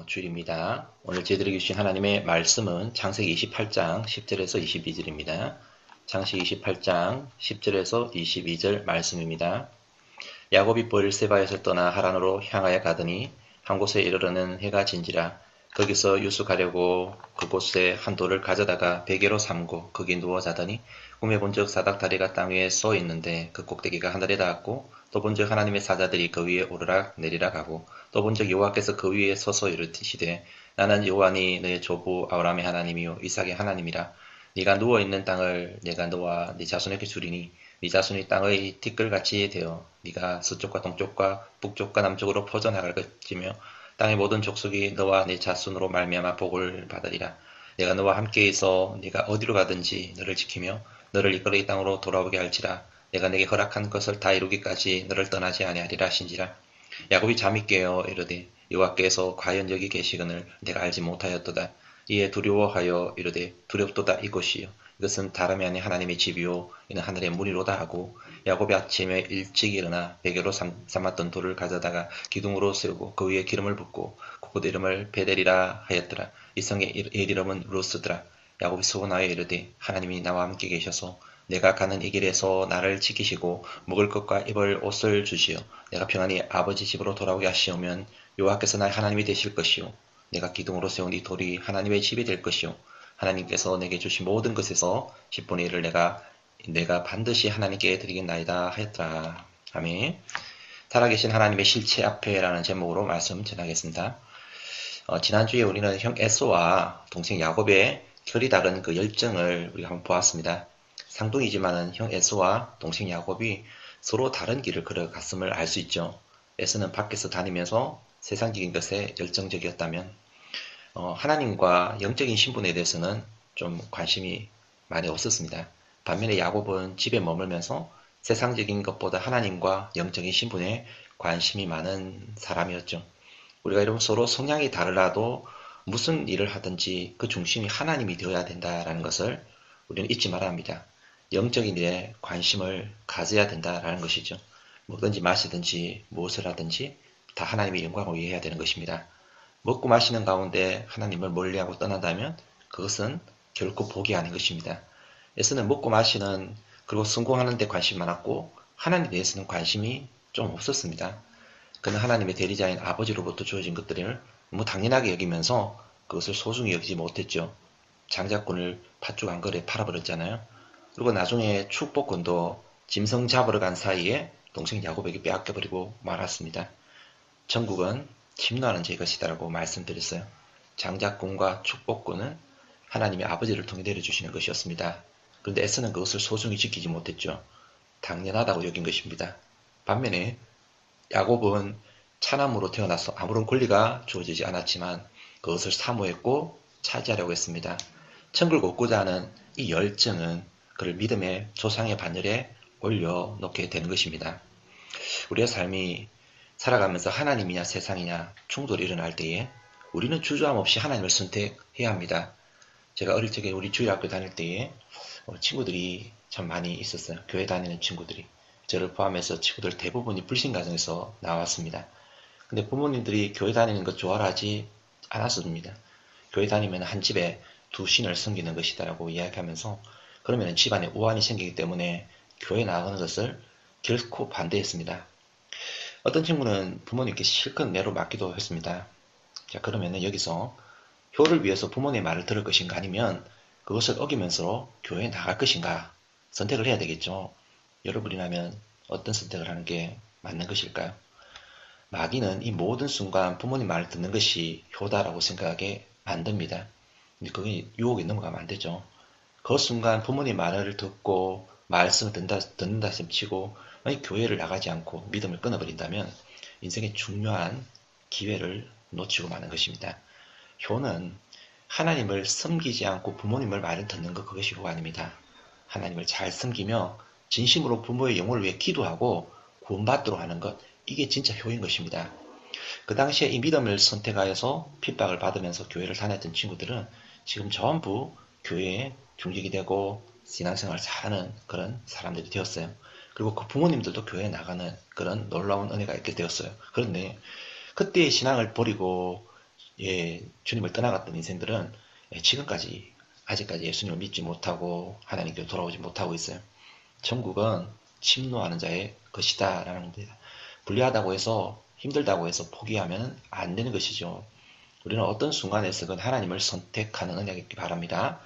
주일입니다. 오늘 저희들에게 주신 하나님의 말씀은 창세기 28장 10절에서 22절입니다. 창세기 28장 10절에서 22절 말씀입니다. 야곱이 브엘세바에서 떠나 하란으로 향하여 가더니 한 곳에 이르러는 해가 진지라. 거기서 유숙하려고 그곳에 한 돌을 가져다가 베개로 삼고 거기 누워 자더니 꿈에 본즉 사닥다리가 땅 위에 서 있는데 그 꼭대기가 하늘에 닿았고 또 본즉 하나님의 사자들이 그 위에 오르락 내리락 하고 또 본즉 여호와께서 그 위에 서서 이르시되 나는 여호와니 너의 조부 아브라함의 하나님이요 이삭의 하나님이라. 네가 누워 있는 땅을 내가 너와 네 자손에게 주리니 네 자손이 땅의 티끌같이 되어 네가 서쪽과 동쪽과 북쪽과 남쪽으로 퍼져나갈 것이며 땅의 모든 족속이 너와 네 자손으로 말미암아 복을 받으리라. 내가 너와 함께 있어 네가 어디로 가든지 너를 지키며 너를 이끌어 이 땅으로 돌아오게 할지라. 내가 내게 허락한 것을 다 이루기까지 너를 떠나지 아니하리라 하신지라. 야곱이 잠이 깨어 이르되 여호와께서 과연 여기 계시거늘 내가 알지 못하였도다. 이에 두려워하여 이르되 두렵도다. 이곳이요 이것은 다름이 아닌 하나님의 집이요 이는 하늘의 문이로다 하고 야곱이 아침에 일찍 일어나 베개로 삼았던 돌을 가져다가 기둥으로 세우고 그 위에 기름을 붓고 그곳 이름을 베델이라 하였더라. 이 성의 옛 이름은 루스더라. 야곱이 서원하여 이르되 하나님이 나와 함께 계셔서 내가 가는 이 길에서 나를 지키시고 먹을 것과 입을 옷을 주시어 내가 평안히 아버지 집으로 돌아오게 하시오면 여호와께서 나의 하나님이 되실 것이요 내가 기둥으로 세운 이 돌이 하나님의 집이 될 것이요 하나님께서 내게 주신 모든 것에서 10분의 1을 내가 반드시 하나님께 드리겠나이다 하였더라. 아멘. 살아계신 하나님의 실체 앞에라는 제목으로 말씀 전하겠습니다. 지난주에 우리는 형 에서와 동생 야곱의 결이 다른 그 열정을 우리가 한번 보았습니다. 상둥이지만은 형 에서와 동생 야곱이 서로 다른 길을 걸어갔음을 알 수 있죠. 에서는 밖에서 다니면서 세상적인 것에 열정적이었다면 하나님과 영적인 신분에 대해서는 좀 관심이 많이 없었습니다. 반면에 야곱은 집에 머물면서 세상적인 것보다 하나님과 영적인 신분에 관심이 많은 사람이었죠. 우리가 여러분 서로 성향이 다르라도 무슨 일을 하든지 그 중심이 하나님이 되어야 된다라는 것을 우리는 잊지 말아야 합니다. 영적인 일에 관심을 가져야 된다라는 것이죠. 먹든지 마시든지 무엇을 하든지 다 하나님의 영광을 위해 해야 되는 것입니다. 먹고 마시는 가운데 하나님을 멀리하고 떠난다면 그것은 결코 복이 아닌 것입니다. 에서는 먹고 마시는 그리고 성공하는 데 관심이 많았고 하나님에 대해서는 관심이 좀 없었습니다. 그는 하나님의 대리자인 아버지로부터 주어진 것들을 너무 당연하게 여기면서 그것을 소중히 여기지 못했죠. 장자권을 팥죽 한 거래 팔아버렸잖아요. 그리고 나중에 축복권도 짐승 잡으러 간 사이에 동생 야곱에게 빼앗겨버리고 말았습니다. 천국은 침노하는 제 것이다라고 말씀드렸어요. 장자권과 축복권은 하나님의 아버지를 통해 내려주시는 것이었습니다. 그런데 에서는 그것을 소중히 지키지 못했죠. 당연하다고 여긴 것입니다. 반면에 야곱은 차남으로 태어나서 아무런 권리가 주어지지 않았지만 그것을 사모했고 차지하려고 했습니다. 천국을 얻고자 하는 이 열정은 그를 믿음의 조상의 반열에 올려놓게 되는 것입니다. 우리의 삶이 살아가면서 하나님이냐 세상이냐 충돌이 일어날 때에 우리는 주저함 없이 하나님을 선택해야 합니다. 제가 어릴 적에 우리 주일학교 다닐 때에 친구들이 참 많이 있었어요. 교회 다니는 친구들이. 저를 포함해서 친구들 대부분이 불신가정에서 나왔습니다. 근데 부모님들이 교회 다니는 것 좋아하지 않았습니다. 교회 다니면 한 집에 두 신을 섬기는 것이다라고 이야기하면서 그러면 집안에 우환이 생기기 때문에 교회 나가는 것을 결코 반대했습니다. 어떤 친구는 부모님께 실컷 내로 맞기도 했습니다. 자, 그러면 여기서 효를 위해서 부모님의 말을 들을 것인가 아니면 그것을 어기면서 교회에 나갈 것인가 선택을 해야 되겠죠. 여러분이라면 어떤 선택을 하는 게 맞는 것일까요? 마귀는 이 모든 순간 부모님 말을 듣는 것이 효다라고 생각하게 만듭니다. 근데 그게 유혹에 넘어가면 안 되죠. 그 순간 부모님 말을 듣고 말씀을 듣는다 치고 만약 교회를 나가지 않고 믿음을 끊어버린다면 인생의 중요한 기회를 놓치고 마는 것입니다. 효는 하나님을 섬기지 않고 부모님을 말을 듣는 것, 그것이 효가 아닙니다. 하나님을 잘 섬기며 진심으로 부모의 영혼을 위해 기도하고 구원받도록 하는 것, 이게 진짜 효인 것입니다. 그 당시에 이 믿음을 선택하여서 핍박을 받으면서 교회를 다녔던 친구들은 지금 전부 교회에 중직이 되고 신앙생활을 잘하는 그런 사람들이 되었어요. 그리고 그 부모님들도 교회에 나가는 그런 놀라운 은혜가 있게 되었어요. 그런데 그때의 신앙을 버리고 주님을 떠나갔던 인생들은 지금까지 아직까지 예수님을 믿지 못하고 하나님께 돌아오지 못하고 있어요. 천국은 침노하는 자의 것이다 라는 겁니다. 불리하다고 해서 힘들다고 해서 포기하면 안 되는 것이죠. 우리는 어떤 순간에서건 하나님을 선택하는 은혜가 있기 바랍니다.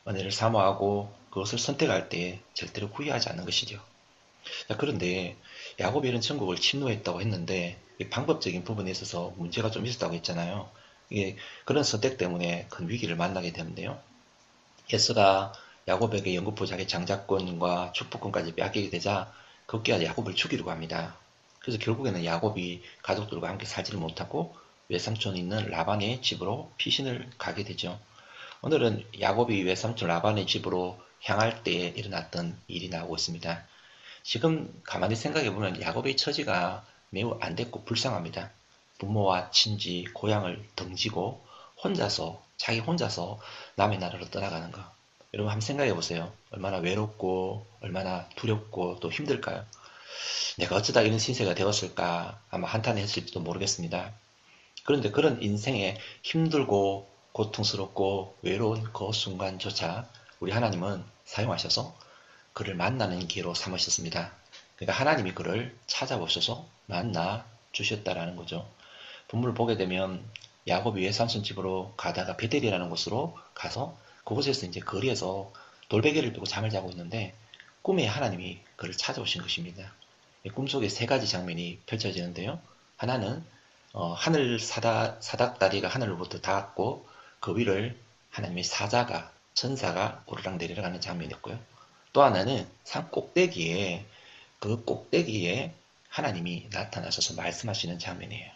은혜를 사모하고 그것을 선택할 때 절대로 후회하지 않는 것이죠. 자, 그런데 야곱이 이런 천국을 침노했다고 했는데 방법적인 부분에 있어서 문제가 좀 있었다고 했잖아요. 이게 그런 선택 때문에 큰 위기를 만나게 되는데요. 에서가 야곱에게 영국부 자기 장자권과 축복권까지 빼앗기게 되자 급기야 야곱을 죽이려고 합니다. 그래서 결국에는 야곱이 가족들과 함께 살지를 못하고 외삼촌 있는 라반의 집으로 피신을 가게 되죠. 오늘은 야곱이 외삼촌 라반의 집으로 향할 때에 일어났던 일이 나오고 있습니다. 지금 가만히 생각해보면 야곱의 처지가 매우 안됐고 불쌍합니다. 부모와 친지, 고향을 등지고 자기 혼자서 남의 나라로 떠나가는 거. 여러분 한번 생각해 보세요. 얼마나 외롭고, 얼마나 두렵고 또 힘들까요? 내가 어쩌다 이런 신세가 되었을까 아마 한탄했을지도 모르겠습니다. 그런데 그런 인생에 힘들고 고통스럽고 외로운 그 순간조차 우리 하나님은 사용하셔서 그를 만나는 기회로 삼으셨습니다. 그러니까 하나님이 그를 찾아오셔서 만나 주셨다라는 거죠. 본문을 보게 되면 야곱이 외삼촌 집으로 가다가 베델이라는 곳으로 가서 그곳에서 이제 거리에서 돌베개를 두고 잠을 자고 있는데 꿈에 하나님이 그를 찾아오신 것입니다. 꿈속에 세 가지 장면이 펼쳐지는데요. 하나는 하늘 사닥다리가 하늘로부터 닿았고 그 위를 하나님의 천사가 오르락 내리락 하는 장면이었고요. 또 하나는 산 꼭대기에 그 꼭대기에 하나님이 나타나셔서 말씀하시는 장면이에요.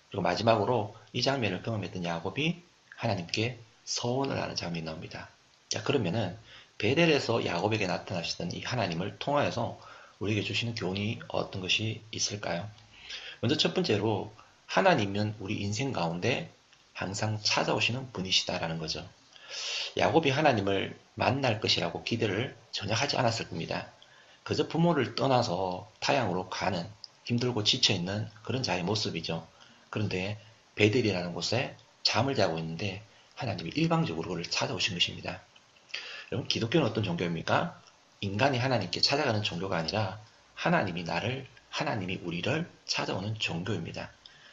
그리고 마지막으로 이 장면을 경험했던 야곱이 하나님께 서원을 하는 장면이 나옵니다. 자, 그러면은 베델에서 야곱에게 나타나시던 이 하나님을 통하여서 우리에게 주시는 교훈이 어떤 것이 있을까요? 먼저 첫 번째로 하나님은 우리 인생 가운데 항상 찾아오시는 분이시다라는 거죠. 야곱이 하나님을 만날 것이라고 기대를 전혀 하지 않았을 겁니다. 그저 부모를 떠나서 타향으로 가는 힘들고 지쳐있는 그런 자의 모습이죠. 그런데 베델이라는 곳에 잠을 자고 있는데 하나님이 일방적으로 그를 찾아오신 것입니다. 여러분 기독교는 어떤 종교입니까? 인간이 하나님께 찾아가는 종교가 아니라 하나님이 우리를 찾아오는 종교입니다.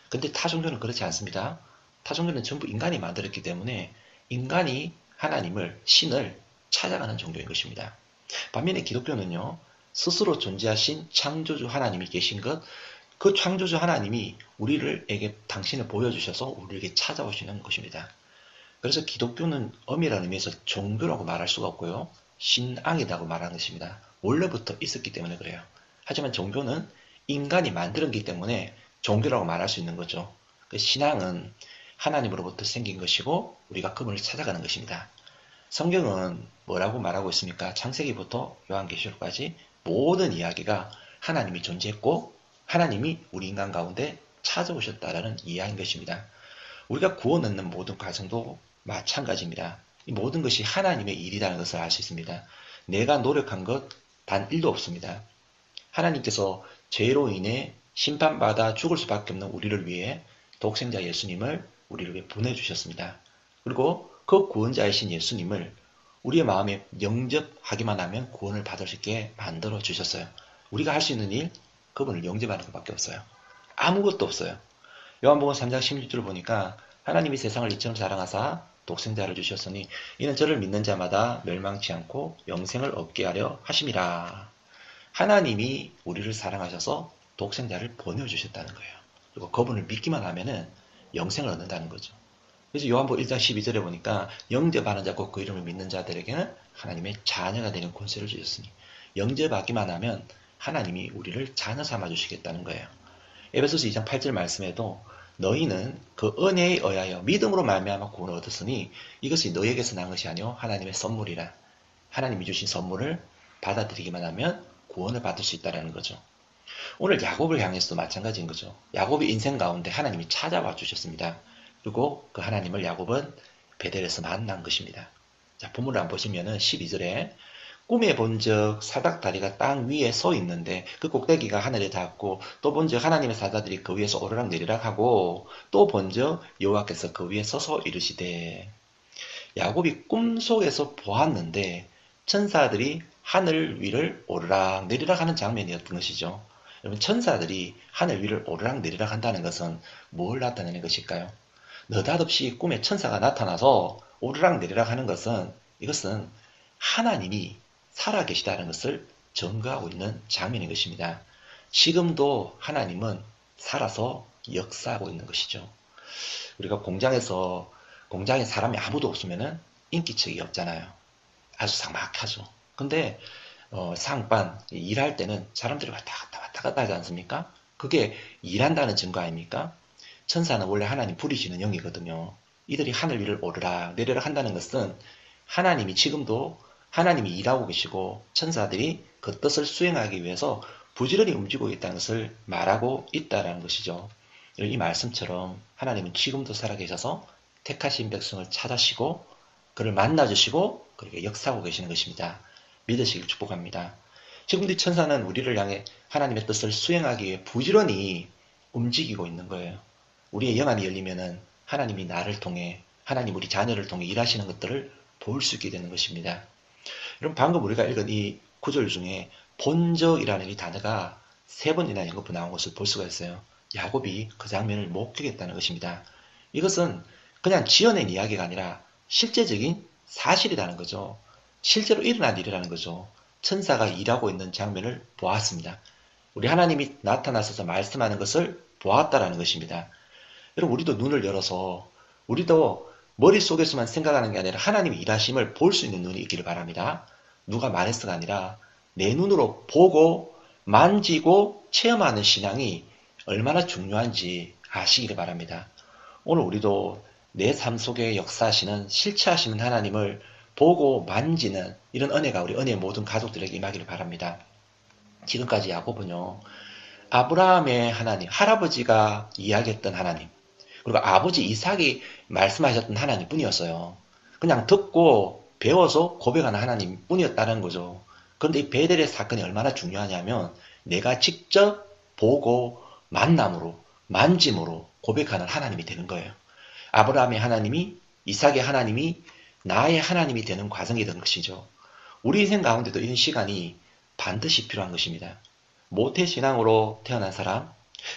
근데 타 종교는 그렇지 않습니다. 타 종교는 전부 인간이 만들었기 때문에 인간이 신을 찾아가는 종교인 것입니다. 반면에 기독교는요, 스스로 존재하신 창조주 하나님이 계신 것, 그 창조주 하나님이 우리에게 당신을 보여주셔서 우리에게 찾아오시는 것입니다. 그래서 기독교는 엄밀한 의미에서 종교라고 말할 수가 없고요. 신앙이라고 말하는 것입니다. 원래부터 있었기 때문에 그래요. 하지만 종교는 인간이 만들었기 때문에 종교라고 말할 수 있는 거죠. 그 신앙은 하나님으로부터 생긴 것이고 우리가 그분을 찾아가는 것입니다. 성경은 뭐라고 말하고 있습니까? 창세기부터 요한계시록까지 모든 이야기가 하나님이 존재했고 하나님이 우리 인간 가운데 찾아오셨다라는 이야기인 것입니다. 우리가 구원 얻는 모든 과정도 마찬가지입니다. 이 모든 것이 하나님의 일이라는 것을 알 수 있습니다. 내가 노력한 것 단 1도 없습니다. 하나님께서 죄로 인해 심판받아 죽을 수밖에 없는 우리를 위해 독생자 예수님을 우리를 위해 보내주셨습니다. 그리고 그 구원자이신 예수님을 우리의 마음에 영접하기만 하면 구원을 받을 수 있게 만들어 주셨어요. 우리가 할 수 있는 일, 그분을 영접하는 것밖에 없어요. 아무것도 없어요. 요한복음 3장 16절을 보니까 하나님이 세상을 이처럼 사랑하사 독생자를 주셨으니 이는 저를 믿는 자마다 멸망치 않고 영생을 얻게 하려 하심이라. 하나님이 우리를 사랑하셔서 독생자를 보내주셨다는 거예요. 그리고 그분을 믿기만 하면은 영생을 얻는다는 거죠. 그래서 요한복음 1장 12절에 보니까 영접하는 자 곧 그 이름을 믿는 자들에게는 하나님의 자녀가 되는 권세를 주셨으니 영접하기만 하면 하나님이 우리를 자녀 삼아 주시겠다는 거예요. 에베소서 2장 8절 말씀에도 너희는 그 은혜에 의하여 믿음으로 말미암아 구원을 얻었으니 이것이 너희에게서 난 것이 아니요 하나님의 선물이라. 하나님이 주신 선물을 받아들이기만 하면 구원을 받을 수 있다는 거죠. 오늘 야곱을 향해서도 마찬가지인 거죠. 야곱의 인생 가운데 하나님이 찾아와 주셨습니다. 그리고 그 하나님을 야곱은 베델에서 만난 것입니다. 자, 본문을 한번 보시면은 12절에 꿈에 본 적 사닥다리가 땅 위에 서 있는데 그 꼭대기가 하늘에 닿았고 또 본 적 하나님의 사자들이 그 위에서 오르락 내리락 하고 또 본 적 여호와께서 그 위에 서서 이르시되 야곱이 꿈속에서 보았는데 천사들이 하늘 위를 오르락 내리락 하는 장면이었던 것이죠. 여러분 천사들이 하늘 위를 오르락 내리락 한다는 것은 뭘 나타내는 것일까요? 느닷없이 꿈에 천사가 나타나서 오르락 내리락 하는 것은 이것은 하나님이 살아계시다는 것을 증거하고 있는 장면인 것입니다. 지금도 하나님은 살아서 역사하고 있는 것이죠. 우리가 공장에 사람이 아무도 없으면 인기척이 없잖아요. 아주 삭막하죠. 근데 상반 일할 때는 사람들이 왔다 갔다 하지 않습니까? 그게 일한다는 증거 아닙니까? 천사는 원래 하나님 부리시는 영이거든요. 이들이 하늘 위를 오르락 내리락 한다는 것은 하나님이 지금도 하나님이 일하고 계시고 천사들이 그 뜻을 수행하기 위해서 부지런히 움직이고 있다는 것을 말하고 있다는 것이죠. 이 말씀처럼 하나님은 지금도 살아계셔서 택하신 백성을 찾으시고 그를 만나주시고 그렇게 역사하고 계시는 것입니다. 믿으시길 축복합니다. 지금도 이 천사는 우리를 향해 하나님의 뜻을 수행하기 위해 부지런히 움직이고 있는 거예요. 우리의 영안이 열리면은 하나님이 나를 통해 하나님 우리 자녀를 통해 일하시는 것들을 볼 수 있게 되는 것입니다. 여러분 방금 우리가 읽은 이 구절 중에 본적이라는 이 단어가 3번이나 연거푸 나온 것을 볼 수가 있어요. 야곱이 그 장면을 목격했다는 것입니다. 이것은 그냥 지어낸 이야기가 아니라 실제적인 사실이라는 거죠. 실제로 일어난 일이라는 거죠. 천사가 일하고 있는 장면을 보았습니다. 우리 하나님이 나타나셔서 말씀하는 것을 보았다라는 것입니다. 여러분 우리도 눈을 열어서 우리도 머릿속에서만 생각하는 게 아니라 하나님의 일하심을 볼 수 있는 눈이 있기를 바랍니다. 누가 말해서가 아니라 내 눈으로 보고 만지고 체험하는 신앙이 얼마나 중요한지 아시기를 바랍니다. 오늘 우리도 내 삶 속에 역사하시는 실체하시는 하나님을 보고 만지는 이런 은혜가 우리 은혜의 모든 가족들에게 임하기를 바랍니다. 지금까지 야곱은요. 아브라함의 하나님, 할아버지가 이야기했던 하나님, 그리고 아버지 이삭이 말씀하셨던 하나님 뿐이었어요. 그냥 듣고 배워서 고백하는 하나님 뿐이었다는 거죠. 그런데 이 베델의 사건이 얼마나 중요하냐면 내가 직접 보고 만남으로 만짐으로 고백하는 하나님이 되는 거예요. 아브라함의 하나님이 이삭의 하나님이 나의 하나님이 되는 과정이 되는 것이죠. 우리 인생 가운데도 이런 시간이 반드시 필요한 것입니다. 모태신앙으로 태어난 사람,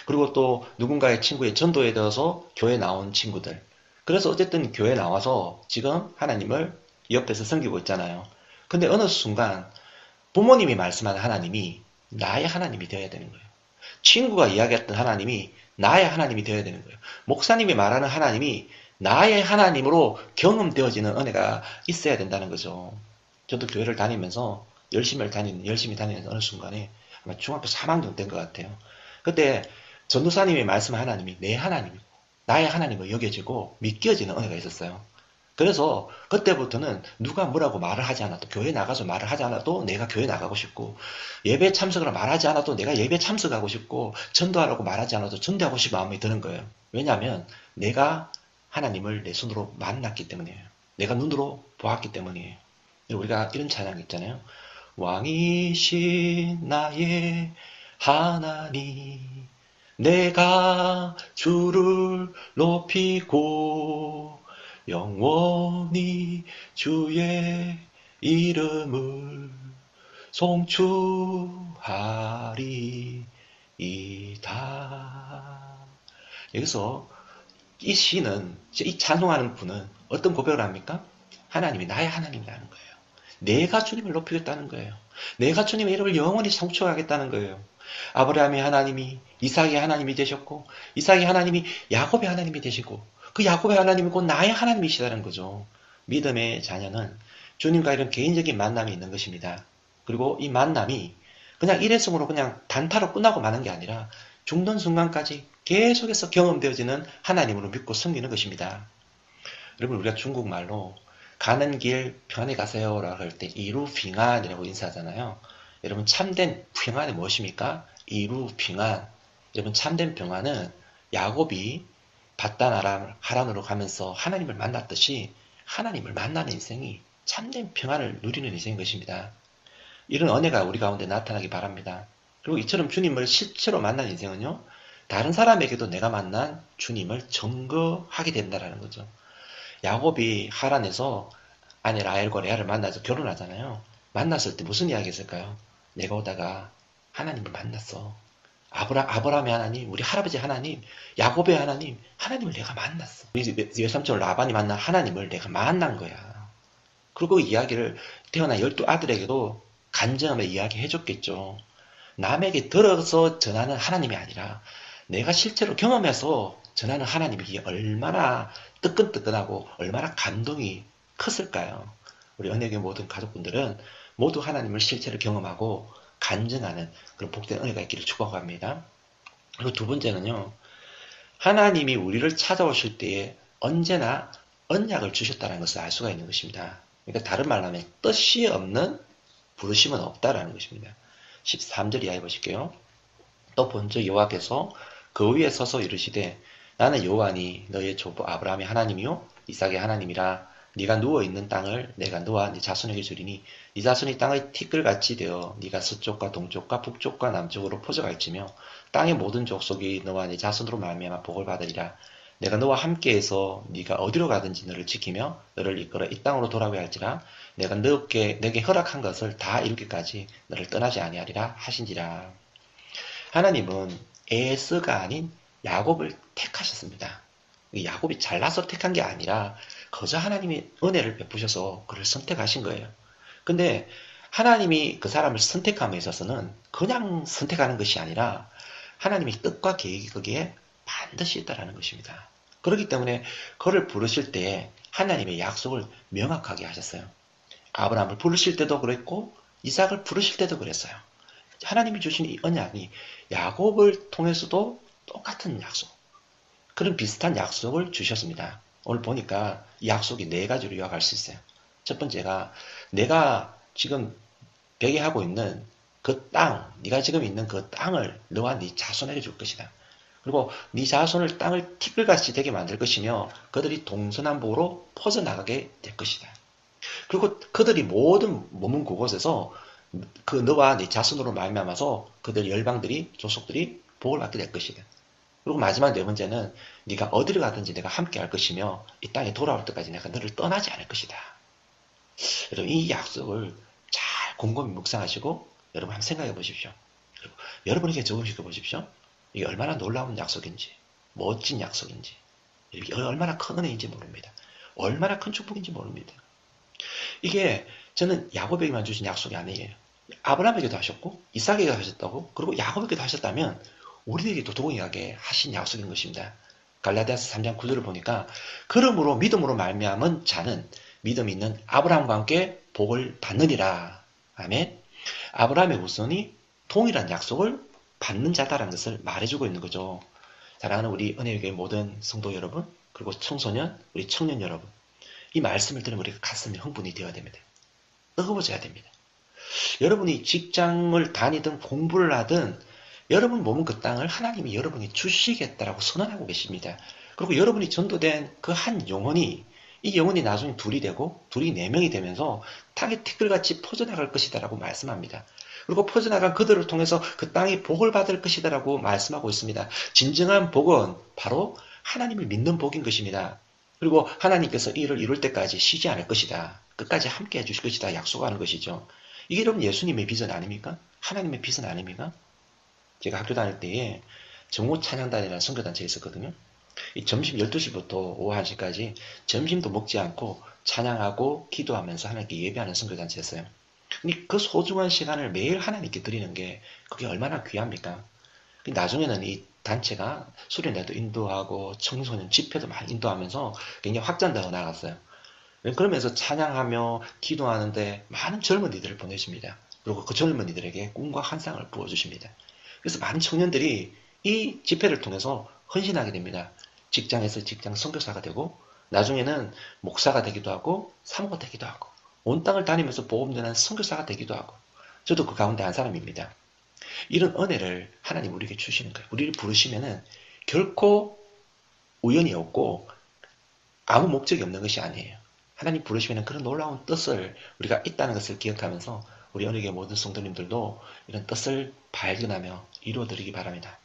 그리고 또 누군가의 친구의 전도에 들어서 교회 나온 친구들. 그래서 어쨌든 교회 나와서 지금 하나님을 옆에서 섬기고 있잖아요. 근데 어느 순간 부모님이 말씀하는 하나님이 나의 하나님이 되어야 되는 거예요. 친구가 이야기했던 하나님이 나의 하나님이 되어야 되는 거예요. 목사님이 말하는 하나님이 나의 하나님으로 경험되어지는 은혜가 있어야 된다는 거죠. 저도 교회를 다니면서 열심히 다니면서 어느 순간에 아마 중학교 3학년 된 것 같아요. 그때 전도사님이 말씀한 하나님이 내 하나님이고 나의 하나님으로 여겨지고 믿겨지는 은혜가 있었어요. 그래서 그때부터는 누가 뭐라고 말을 하지 않아도 교회 나가서 말을 하지 않아도 내가 교회 나가고 싶고 예배 참석을 말하지 않아도 내가 예배 참석하고 싶고 전도하라고 말하지 않아도 전도하고 싶은 마음이 드는 거예요. 왜냐하면 내가 하나님을 내 손으로 만났기 때문이에요. 내가 눈으로 보았기 때문이에요. 우리가 이런 찬양 있잖아요. 왕이신 나의 하나님 내가 주를 높이고 영원히 주의 이름을 송축하리이다. 여기서 이 시는 이 찬송하는 분은 어떤 고백을 합니까? 하나님이 나의 하나님이라는 거예요. 내가 주님을 높이겠다는 거예요. 내가 주님의 이름을 영원히 성취하겠다는 거예요. 아브라함의 하나님이 이삭의 하나님이 되셨고 이삭의 하나님이 야곱의 하나님이 되시고 그 야곱의 하나님이 곧 나의 하나님이시다는 거죠. 믿음의 자녀는 주님과 이런 개인적인 만남이 있는 것입니다. 그리고 이 만남이 그냥 일회성으로 그냥 단타로 끝나고 마는 게 아니라 죽는 순간까지 계속해서 경험되어지는 하나님으로 믿고 섬기는 것입니다. 여러분 우리가 중국말로 가는 길 편히 가세요라고 할 때 이루빙안이라고 인사하잖아요. 여러분 참된 평안이 무엇입니까? 이루빙안. 여러분 참된 평안은 야곱이 바단 하란으로 가면서 하나님을 만났듯이 하나님을 만나는 인생이 참된 평안을 누리는 인생인 것입니다. 이런 은혜가 우리 가운데 나타나기 바랍니다. 그리고 이처럼 주님을 실제로 만난 인생은요, 다른 사람에게도 내가 만난 주님을 증거하게 된다라는 거죠. 야곱이 하란에서 아내 라헬과 레아를 만나서 결혼하잖아요. 만났을 때 무슨 이야기 했을까요? 내가 오다가 하나님을 만났어. 아브라함의 하나님, 우리 할아버지 하나님, 야곱의 하나님, 하나님을 내가 만났어. 우리 외삼촌 라반이 만난 하나님을 내가 만난 거야. 그리고 그 이야기를 태어난 12아들에게도 간증하며 이야기해 줬겠죠. 남에게 들어서 전하는 하나님이 아니라 내가 실제로 경험해서 전하는 하나님이 얼마나 뜨끈뜨끈하고 얼마나 감동이 컸을까요? 우리 은혜교회 모든 가족분들은 모두 하나님을 실제로 경험하고 간증하는 그런 복된 은혜가 있기를 축복합니다. 그리고 두 번째는요, 하나님이 우리를 찾아오실 때에 언제나 언약을 주셨다는 것을 알 수가 있는 것입니다. 그러니까 다른 말로 하면 뜻이 없는 부르심은 없다라는 것입니다. 13절 이하에 보실게요. 또 본즉 여호와께서 그 위에 서서 이르시되 나는 여호와니 너의 조부 아브라함의 하나님이요 이삭의 하나님이라. 네가 누워 있는 땅을 내가 너와 네 자손에게 주리니 네 자손이 땅의 티끌같이 되어 네가 서쪽과 동쪽과 북쪽과 남쪽으로 퍼져갈지며 땅의 모든 족속이 너와 네 자손으로 말미암아 복을 받으리라. 내가 너와 함께해서 네가 어디로 가든지 너를 지키며 너를 이끌어 이 땅으로 돌아오게 할지라. 내가 내게 허락한 것을 다 이루기까지 너를 떠나지 아니하리라 하신지라. 하나님은 에서가 아닌 야곱을 택하셨습니다. 야곱이 잘나서 택한 게 아니라 거저 하나님이 은혜를 베푸셔서 그를 선택하신 거예요. 근데 하나님이 그 사람을 선택함에 있어서는 그냥 선택하는 것이 아니라 하나님의 뜻과 계획이 거기에 반드시 있다라는 것입니다. 그렇기 때문에 그를 부르실 때에 하나님의 약속을 명확하게 하셨어요. 아브라함을 부르실 때도 그랬고 이삭을 부르실 때도 그랬어요. 하나님이 주신 이 언약이 야곱을 통해서도 똑같은 약속, 그런 비슷한 약속을 주셨습니다. 오늘 보니까 이 약속이 네 가지로 요약할 수 있어요. 첫 번째가 내가 지금 배계하고 있는 그 땅, 네가 지금 있는 그 땅을 너와 네 자손에게 줄 것이다. 그리고 네 자손을 땅을 티끌같이 되게 만들 것이며 그들이 동서남북으로 퍼져나가게 될 것이다. 그리고 그들이 모든 머문 그곳에서 그 너와 네 자손으로 말미암아서 그들 열방들이 조속들이 복을 받게 될 것이다. 그리고 마지막 네 번째는 네가 어디를 가든지 내가 함께 할 것이며 이 땅에 돌아올 때까지 내가 너를 떠나지 않을 것이다. 여러분 이 약속을 잘 곰곰이 묵상하시고 여러분 한번 생각해 보십시오. 그리고 여러분에게 적으시켜 보십시오. 이게 얼마나 놀라운 약속인지, 멋진 약속인지, 이게 얼마나 큰 은혜인지 모릅니다. 얼마나 큰 축복인지 모릅니다. 이게 저는 야곱에게만 주신 약속이 아니에요. 아브라함에게도 하셨고 이삭에게도 하셨다고, 그리고 야곱에게도 하셨다면 우리에게도 동일하게 하신 약속인 것입니다. 갈라디아서 3장 9절을 보니까 그러므로 믿음으로 말미암은 자는 믿음 있는 아브라함과 함께 복을 받느니라. 아멘. 아브라함의 후손이 동일한 약속을 받는 자다라는 것을 말해주고 있는 거죠. 사랑하는 우리 은혜교회 모든 성도 여러분, 그리고 청소년, 우리 청년 여러분, 이 말씀을 들으면 우리가 가슴이 흥분이 되어야 됩니다. 뜨거워져야 됩니다. 여러분이 직장을 다니든 공부를 하든 여러분 몸은 그 땅을 하나님이 여러분이 주시겠다라고 선언하고 계십니다. 그리고 여러분이 전도된 그 한 영혼이, 이 영혼이 나중에 둘이 되고 둘이 네 명이 되면서 땅의 티끌같이 퍼져나갈 것이다라고 말씀합니다. 그리고 퍼져나간 그들을 통해서 그 땅이 복을 받을 것이다라고 말씀하고 있습니다. 진정한 복은 바로 하나님을 믿는 복인 것입니다. 그리고 하나님께서 이 일을 이룰 때까지 쉬지 않을 것이다. 끝까지 함께 해주실 것이다. 약속하는 것이죠. 이게 여러분 예수님의 비전 아닙니까? 하나님의 비전 아닙니까? 제가 학교 다닐 때에 정오 찬양단이라는 선교단체에 있었거든요. 이 점심 12시부터 오후 1시까지 점심도 먹지 않고 찬양하고 기도하면서 하나님께 예배하는 선교단체였어요. 그 소중한 시간을 매일 하나님께 드리는 게 그게 얼마나 귀합니까? 나중에는 이 단체가 수련회도 인도하고 청소년 집회도 많이 인도하면서 굉장히 확장되어 나갔어요. 그러면서 찬양하며 기도하는데 많은 젊은이들을 보내줍니다. 그리고 그 젊은이들에게 꿈과 환상을 부어주십니다. 그래서 많은 청년들이 이 집회를 통해서 헌신하게 됩니다. 직장에서 직장 선교사가 되고 나중에는 목사가 되기도 하고 사모가 되기도 하고 온 땅을 다니면서 복음 전하는 선교사가 되기도 하고, 저도 그 가운데 한 사람입니다. 이런 은혜를 하나님 우리에게 주시는 거예요. 우리를 부르시면은 결코 우연이 없고 아무 목적이 없는 것이 아니에요. 하나님 부르시면 그런 놀라운 뜻을 우리가 있다는 것을 기억하면서 우리 언약의 모든 성도님들도 이런 뜻을 발견하며 이루어드리기 바랍니다.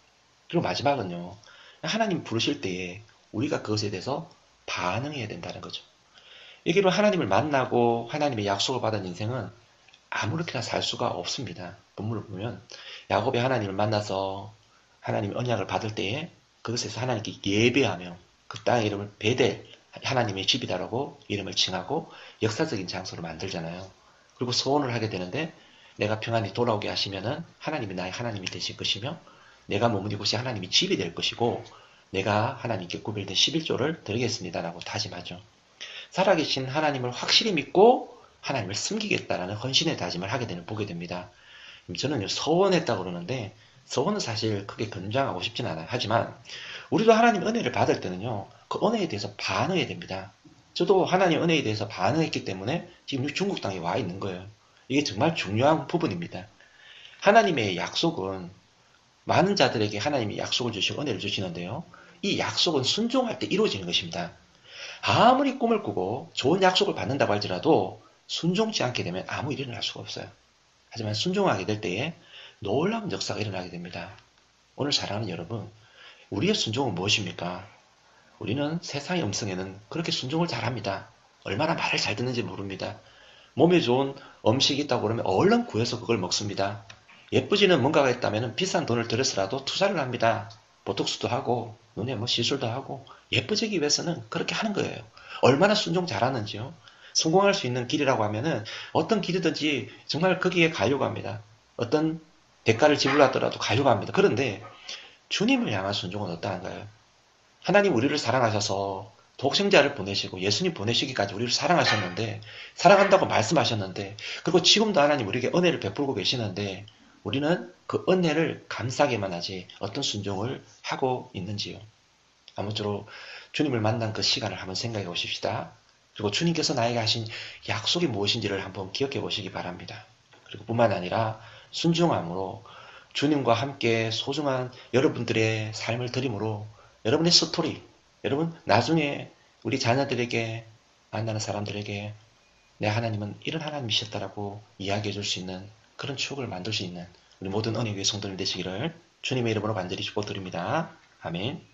그리고 마지막은요. 하나님 부르실 때에 우리가 그것에 대해서 반응해야 된다는 거죠. 이게 하나님을 만나고 하나님의 약속을 받은 인생은 아무렇게나 살 수가 없습니다. 본문을 보면 야곱이 하나님을 만나서 하나님의 언약을 받을 때에 그것에서 하나님께 예배하며 그 땅의 이름을 베델, 하나님의 집이다라고 이름을 칭하고 역사적인 장소로 만들잖아요. 그리고 소원을 하게 되는데 내가 평안히 돌아오게 하시면은 하나님이 나의 하나님이 되실 것이며 내가 머무는 곳이 하나님의 집이 될 것이고 내가 하나님께 구별된 11조를 드리겠습니다라고 다짐하죠. 살아계신 하나님을 확실히 믿고 하나님을 숨기겠다라는 헌신의 다짐을 하게 되는 보게 됩니다. 저는 서원했다고 그러는데 서원은 사실 크게 권장하고 싶진 않아요. 하지만 우리도 하나님 은혜를 받을 때는요. 그 은혜에 대해서 반응해야 됩니다. 저도 하나님 은혜에 대해서 반응했기 때문에 지금 중국 땅에 와 있는 거예요. 이게 정말 중요한 부분입니다. 하나님의 약속은 많은 자들에게 하나님이 약속을 주시고 은혜를 주시는데요. 이 약속은 순종할 때 이루어지는 것입니다. 아무리 꿈을 꾸고 좋은 약속을 받는다고 할지라도 순종치 않게 되면 아무 일이 일어날 수가 없어요. 하지만 순종하게 될 때에 놀라운 역사가 일어나게 됩니다. 오늘 사랑하는 여러분, 우리의 순종은 무엇입니까? 우리는 세상의 음성에는 그렇게 순종을 잘합니다. 얼마나 말을 잘 듣는지 모릅니다. 몸에 좋은 음식이 있다고 그러면 얼른 구해서 그걸 먹습니다. 예쁘지는 뭔가가 있다면 비싼 돈을 들여서라도 투자를 합니다. 보톡스도 하고 눈에 시술도 하고 예뻐지기 위해서는 그렇게 하는 거예요. 얼마나 순종 잘하는지요. 성공할 수 있는 길이라고 하면은 어떤 길이든지 정말 거기에 가려고 합니다. 어떤 대가를 지불하더라도 가려고 합니다. 그런데 주님을 향한 순종은 어떠한가요? 하나님 우리를 사랑하셔서 독생자를 보내시고 예수님 보내시기까지 우리를 사랑하셨는데 사랑한다고 말씀하셨는데 그리고 지금도 하나님 우리에게 은혜를 베풀고 계시는데 우리는 그 은혜를 감사하게만 하지 어떤 순종을 하고 있는지요. 아무쪼록 주님을 만난 그 시간을 한번 생각해 보십시다. 그리고 주님께서 나에게 하신 약속이 무엇인지를 한번 기억해 보시기 바랍니다. 그리고 뿐만 아니라 순종함으로 주님과 함께 소중한 여러분들의 삶을 드림으로 여러분의 스토리, 여러분 나중에 우리 자녀들에게 만나는 사람들에게 내 하나님은 이런 하나님이셨다라고 이야기해 줄 수 있는 그런 추억을 만들 수 있는 우리 모든 은혜의 성도님 되시기를 주님의 이름으로 간절히 축복드립니다. 아멘.